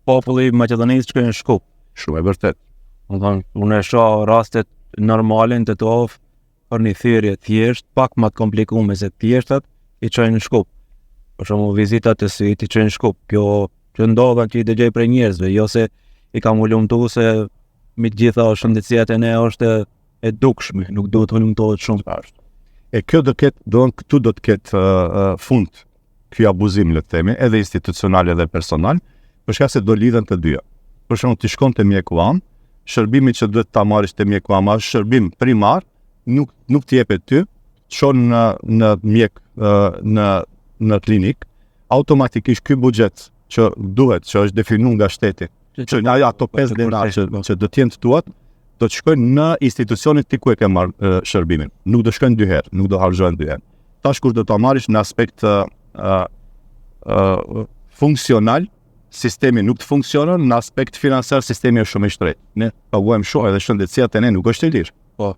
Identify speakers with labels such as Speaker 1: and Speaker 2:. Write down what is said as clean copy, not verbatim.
Speaker 1: populli i Maqedonisë shkojnë në Shkup.
Speaker 2: Shumë e vërtet.
Speaker 1: Unë e shoh rastet normale në Tetov për një thirrje thjesht, pak më të komplikuar se thjeshtat, i çojnë në Shkup. Për shembull vizitat e syt i çojnë në Shkup. Kjo që ndodhen që i dëgjoj prej njerëzve, jo se i kam ulumtuar se me të gjitha shëndetësia e ne është e dukshme, nuk duhet të ulumtohet shumë.
Speaker 2: E kjo këtu do të ketë fund ky abuzim, le të themi, edhe institucional edhe personal, për shkak se do lidhen të dyja. Për shembull, ti shkon te mjeku am, shërbimi që duhet ta marrësh te mjeku am është shërbim primar, nuk të jepet ty, shon në mjek në klinik, automatikisht ky buxhet që duhet, që është definuar nga shteti, që ato 5 denar që do të jenë të tuat, do të shkojnë në institucionin ti ku e ke marrë shërbimin. Nuk do shkojnë dy herë, nuk do harxhohen dy herë. Tash kur do ta marrish në aspekt funksional, sistemi nuk të funksionon, në aspekt financiar sistemi është shumë i shtrenjtë. Ne paguajmë shumë edhe shëndetësia te ne nuk është e lirë.
Speaker 1: Po.